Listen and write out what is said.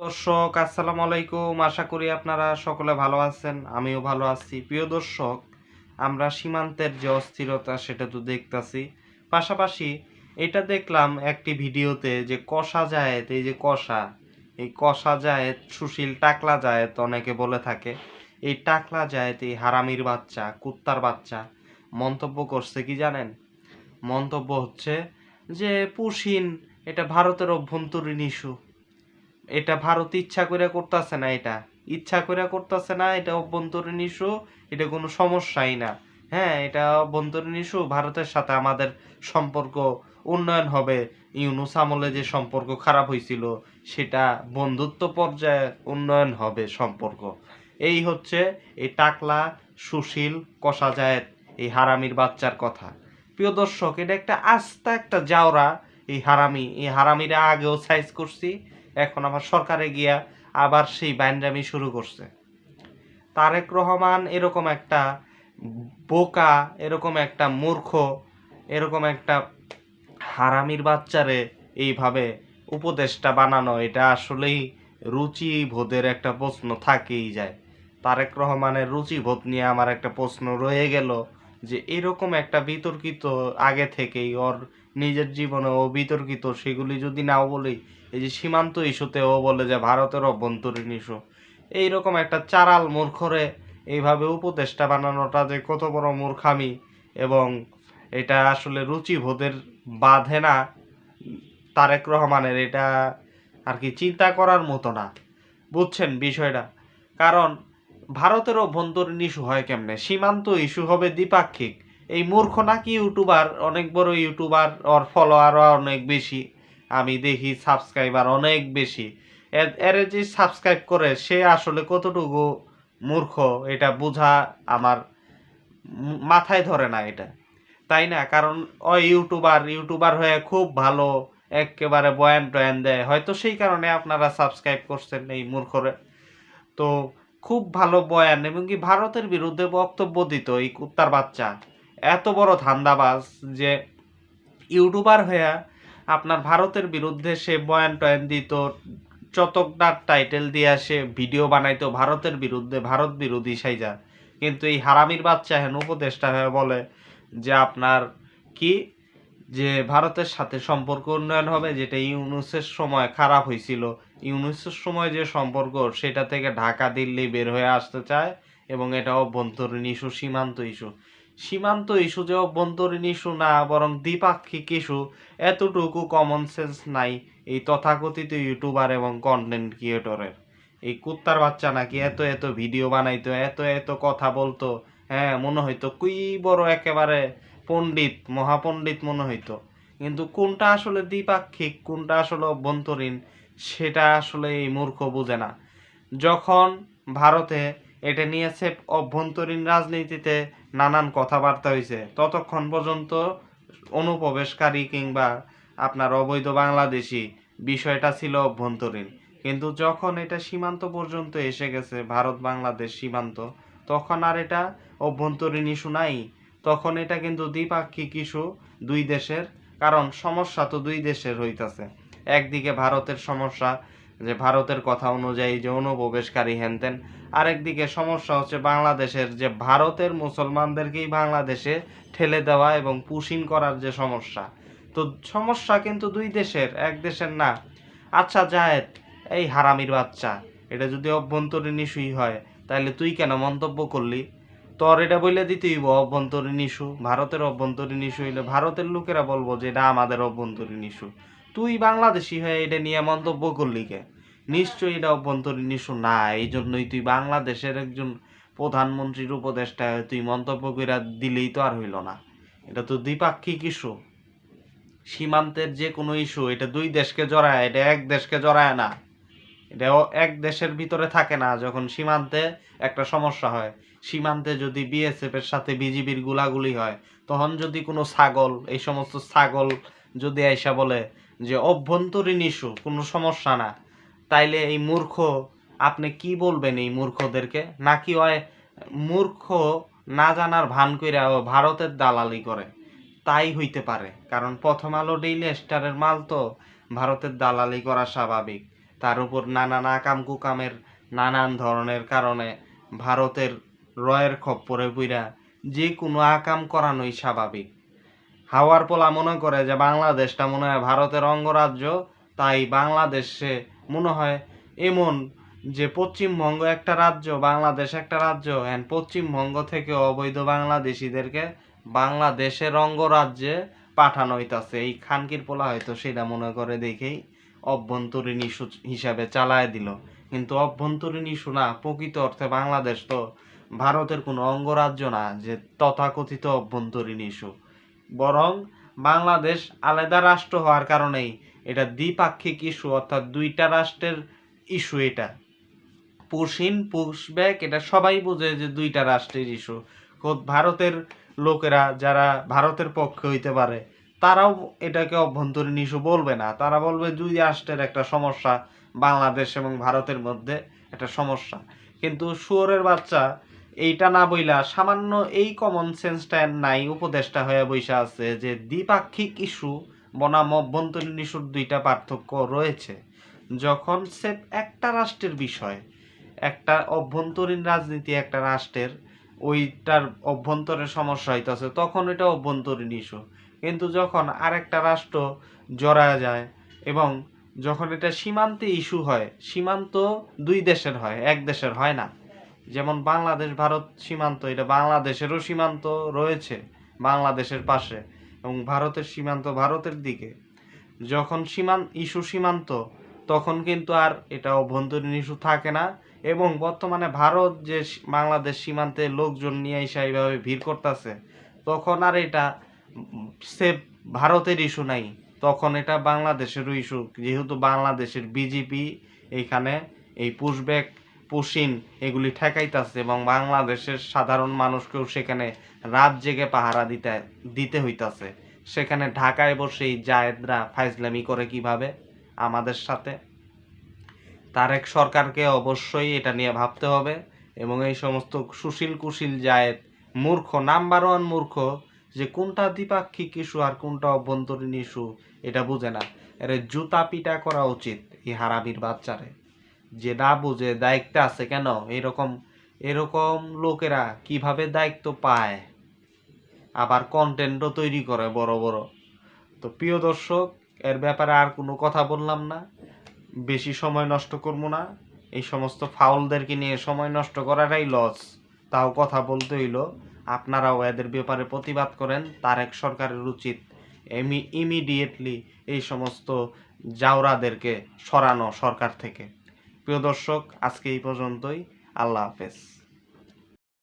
দর্শক আসসালামু আলাইকুম। আশা করি আপনারা সকলে ভালো আছেন, আমিও ভালো আছি। প্রিয় দর্শক, আমরা সীমান্তের যে অস্থিরতা সেটা তো দেখতাছি, পাশাপাশি এটা দেখলাম একটি ভিডিওতে যে কষা জায়েদ, এই কষা জায়েদ সুশীল টাকলা জায়েদ অনেকে বলে থাকে, এই টাকলা জায়েদ এই হারামির বাচ্চা, কুত্তার বাচ্চা মন্তব্য করছে কি জানেন? মন্তব্য হচ্ছে যে পুশিন এটা ভারতের অভ্যন্তরীণ ইস্যু, এটা ভারত ইচ্ছা করে করতেছে না, ইচ্ছা করে করতেছে না, এটা অভ্যন্তরীণ ইস্যু, এটা কোনো সমস্যাই না। হ্যাঁ, এটা অভ্যন্তরীণ ইস্যু, ভারতের সাথে আমাদের সম্পর্ক উন্নয়ন হবে। ইউনূস আমলে যে সম্পর্ক খারাপ হয়েছিল সেটা বন্ধুত্ব পর্যায়ে উন্নয়ন হবে সম্পর্ক। এই হচ্ছে এই টাকলা সুশীল কষা জায়েদ এই হারামির বাচ্চার কথা। প্রিয় দর্শক, এটা একটা আস্তা একটা জাউরা। এই হারামিরা আগেও সাইজ করছি, এখন আবার সরকারে গিয়া আবার সেই বাইন্ডামি শুরু করছে। তারেক রহমান এরকম একটা বোকা, এরকম একটা মূর্খ, এরকম একটা হারামির বাচ্চারে এইভাবে উপদেষ্টা বানানো, এটা আসলেই রুচিবোধের একটা প্রশ্ন থাকেই যায়। তারেক রহমানের রুচিবোধ নিয়ে আমার একটা প্রশ্ন রয়ে গেল যে এরকম একটা বিতর্কিত, আগে থেকেই ওর নিজের জীবনে ও বিতর্কিত, সেগুলি যদি নাও বলি, এই যে সীমান্ত ইস্যুতে ও বলে যে ভারতের অভ্যন্তরীণ ইস্যু, এইরকম একটা চারাল মূর্খরে এইভাবে উপদেষ্টা বানানোটা যে কত বড় মূর্খামি, এবং এটা আসলে রুচিবোধের বাঁধে না তারেক রহমানের, এটা আর কি চিন্তা করার মতো না। বুঝছেন বিষয়টা? কারণ ভারতের অভ্যন্তরীণ ইস্যু হয় কেমনে? সীমান্ত ইস্যু হবে দ্বিপাক্ষিক। এই মূর্খ নাকি ইউটিউবার, অনেক বড় ইউটিউবার, ওর ফলোয়ারও অনেক বেশি, আমি দেখি সাবস্ক্রাইবার অনেক বেশি। এর যে সাবস্ক্রাইব করে সে আসলে কতটুকু মূর্খ এটা বোঝা আমার মাথায় ধরে না এটা, তাই না? কারণ ওই ইউটিউবার হয়ে খুব ভালো একেবারে বয়ান টয়ান দেয়, হয়তো সেই কারণে আপনারা সাবস্ক্রাইব করছেন এই মূর্খরে। তো খুব ভালো বয়ান, এবং কি ভারতের বিরুদ্ধে বক্তব্য দিত এই কুত্তার বাচ্চা, এত বড় ধান্দাবাজ যে ইউটিউবার হয়ে আপনার ভারতের বিরুদ্ধে সে বয়ান টয়ান দিত, চতকদার টাইটেল দিয়ে সে ভিডিও বানাইতো ভারতের বিরুদ্ধে, ভারত বিরোধী সাইজা। কিন্তু এই হারামির বাচ্চা হেন উপদেষ্টা হয়ে বলে যে আপনার কি, যে ভারতের সাথে সম্পর্ক উন্নয়ন হবে, যেটা ইউনূসের সময় খারাপ হয়েছিল, ইউনূসের সময় যে সম্পর্ক সেটা থেকে ঢাকা দিল্লি বের হয়ে আসতে চায়, এবং এটা অভ্যন্তরীণ ইস্যু, সীমান্ত ইস্যু যে অভ্যন্তরীণ ইস্যু না, বরং দ্বিপাক্ষিক ইস্যু, এতটুকু কমন সেন্স নাই এই তথাকথিত ইউটিউবার এবং কন্টেন্ট ক্রিয়েটরের। এই কুত্তার বাচ্চা নাকি এত এত ভিডিও বানাইতো, এত এত কথা বলতো, হ্যাঁ মনে হইতো কুই বড় একেবারে পণ্ডিত, মহাপণ্ডিত মনে হইতো। কিন্তু কোনটা আসলে দ্বিপাক্ষিক, কোনটা আসলে অভ্যন্তরীণ, সেটা আসলে এই মূর্খ বুঝে না। যখন ভারতে এটা নিয়েছে অভ্যন্তরীণ রাজনীতিতে নানান কথাবার্তা হয়েছে, ততক্ষণ পর্যন্ত অনুপ্রবেশকারী কিংবা আপনার অবৈধ বাংলাদেশি বিষয়টা ছিল অভ্যন্তরীণ। কিন্তু যখন এটা সীমান্ত পর্যন্ত এসে গেছে, ভারত বাংলাদেশ সীমান্ত, তখন আর এটা অভ্যন্তরীণ ইস্যু নাই, তখন এটা কিন্তু দ্বিপাক্ষিক ইস্যু দুই দেশের। কারণ সমস্যা তো দুই দেশের হইতাছে। একদিকে ভারতের সমস্যা, যে ভারতের কথা অনুযায়ী যে অনুপ্রবেশকারী হেনতেন, আরেকদিকে সমস্যা হচ্ছে বাংলাদেশের, যে ভারতের মুসলমানদেরকেই বাংলাদেশে ঠেলে দেওয়া এবং পুশিং করার যে সমস্যা। তো সমস্যা কিন্তু দুই দেশের, এক দেশের না। আচ্ছা জায়েদ, এই হারামির বাচ্চা, এটা যদি অভ্যন্তরীণ ইস্যুই হয়, তাহলে তুই কেন মন্তব্য করলি? তোর এটা বলে দিতেই অভ্যন্তরীণ ইস্যু, ভারতের অভ্যন্তরীণ ইস্যু হইলে ভারতের লোকেরা বলবো যে এটা আমাদের অভ্যন্তরীণ ইস্যু। তুই বাংলাদেশি হয়ে এটা নিয়ে মন্তব্য করলি কে? নিশ্চয়ই এটা অভ্যন্তরীণ ইস্যু না, এই জন্যই তুই বাংলাদেশের একজন প্রধানমন্ত্রীর উপদেষ্টা তুই মন্তব্য করে দিলেই তো আর হইল না। এটা তো দ্বিপাক্ষিক ইস্যু। সীমান্তের যে কোনো ইস্যু এটা দুই দেশকে জড়ায়, এটা এক দেশকে জড়ায় না। এটাও এক দেশের ভিতরে থাকে না। যখন সীমান্তে একটা সমস্যা হয়, সীমান্তে যদি বিএসএফ এর সাথে বিজিবির গুলাগুলি হয়, তখন যদি কোনো ছাগল, এই সমস্ত ছাগল যদি আইসা বলে যে অভ্যন্তরীণ ইস্যু কোনো সমস্যা না, তাইলে এই মূর্খ, আপনি কি বলবেন এই মূর্খদেরকে? নাকি হয় মূর্খ না জানার ভান কইরা ও ভারতের দালালি করে? তাই হইতে পারে, কারণ প্রথম আলো ডেইলি স্টারের মাল তো ভারতের দালালি করা স্বাভাবিক। তার উপর নানান আকাম কুকামের নানান ধরনের কারণে ভারতের রয়ের খপ্পরে পইরা যে কোনো আকাম করানোই স্বাভাবিক। হাওয়ার পোলা মনে করে যে বাংলাদেশটা মনে হয় ভারতের অঙ্গরাজ্য, তাই বাংলাদেশে মনে হয় এমন যে পশ্চিমবঙ্গ একটা রাজ্য, বাংলাদেশ একটা রাজ্য, অ্যান্ড পশ্চিমবঙ্গ থেকে অবৈধ বাংলাদেশিদেরকে বাংলাদেশের অঙ্গরাজ্যে পাঠানো হইতাছে। এই খানকির পোলা হয়তো সেটা মনে করে দেখেই অভ্যন্তরীণ ইস্যু হিসাবে চালায় দিল, কিন্তু অভ্যন্তরীণ ইস্যু না। প্রকৃত অর্থে বাংলাদেশ তো ভারতের কোনো অঙ্গরাজ্য না যে তথাকথিত অভ্যন্তরীণ ইস্যু, বরং বাংলাদেশ আলাদা রাষ্ট্র হওয়ার কারণেই এটা দ্বিপাক্ষিক ইস্যু, অর্থাৎ দুইটা রাষ্ট্রের ইস্যু। এটা পুশিন পুশব্যাক, এটা সবাই বোঝে যে দুইটা রাষ্ট্রের ইস্যু। ভারতের লোকেরা যারা ভারতের পক্ষে হইতে পারে তারাও এটাকে অভ্যন্তরীণ ইস্যু বলবে না, তারা বলবে দুই রাষ্ট্রের একটা সমস্যা, বাংলাদেশ এবং ভারতের মধ্যে একটা সমস্যা। কিন্তু শুয়োরের বাচ্চা এইটা না বইলা সামান্য এই কমন সেন্সটা নাই, উপদেশটা হয়ে বৈশা আছে যে দ্বিপাক্ষিক ইস্যু বনাম অভ্যন্তরীণ ইস্যুর দুইটা পার্থক্য রয়েছে। যখন সে একটা রাষ্ট্রের বিষয়, একটা অভ্যন্তরীণ রাজনীতি একটা রাষ্ট্রের, ওইটার অভ্যন্তরের সমস্যা হইতেছে, তখন এটা অভ্যন্তরীণ ইস্যু। কিন্তু যখন আরেকটা রাষ্ট্র জড়ায় যায় এবং যখন এটা সীমান্তে ইস্যু হয়, সীমান্ত দুই দেশের হয়, এক দেশের হয় না। যেমন বাংলাদেশ ভারত সীমান্ত, এটা বাংলাদেশেরও সীমান্ত রয়েছে বাংলাদেশের পাশে, এবং ভারতের সীমান্ত ভারতের দিকে। যখন ইস্যু সীমান্ত, তখন কিন্তু আর এটা অভ্যন্তরীণ ইস্যু থাকে না। এবং বর্তমানে ভারত যে বাংলাদেশ সীমান্তে লোকজন নিয়ে এসে এইভাবে ভিড় করতেছে, তখন আর এটা সে ভারতের ইস্যু নাই, তখন এটা বাংলাদেশেরও ইস্যু, যেহেতু বাংলাদেশের বিজেপি এইখানে এই পুশব্যাক পুশিন এগুলি ঠেকাইতেছে, এবং বাংলাদেশের সাধারণ মানুষকেও সেখানে রাত জেগে পাহারা দিতে হইতাছে। সেখানে ঢাকায় বসেই জায়েদরা ফাইজলামি করে কিভাবে আমাদের সাথে। তারেক সরকারকে অবশ্যই এটা নিয়ে ভাবতে হবে, এবং এই সমস্ত সুশীল কুশীল জায়েদ মূর্খ, নাম্বার ওয়ান মূর্খ, যে কোনটা দ্বিপাক্ষিক ইস্যু আর কোনটা অভ্যন্তরীণ ইস্যু এটা বুঝে না। এর জুতা পিটা করা উচিত এই হারামির বাচ্চারে, যে না বুঝে দায়িত্ব আছে কেন। এরকম এরকম লোকেরা কিভাবে দায়িত্ব পায়, আবার কন্টেন্টও তৈরি করে বড় বড়। তো প্রিয় দর্শক, এর ব্যাপারে আর কোনো কথা বললাম না, বেশি সময় নষ্ট করবো না। এই সমস্ত ফাউলদেরকে নিয়ে সময় নষ্ট করাটাই লস, তাও কথা বলতে হইলো। আপনারাও এদের ব্যাপারে প্রতিবাদ করেন। তারেক সরকারের উচিত ইমিডিয়েটলি এই সমস্ত জাউরাদেরকে সরানো সরকার থেকে। প্রিয় দর্শক, আজকে এই পর্যন্তই। আল্লাহ হাফেজ।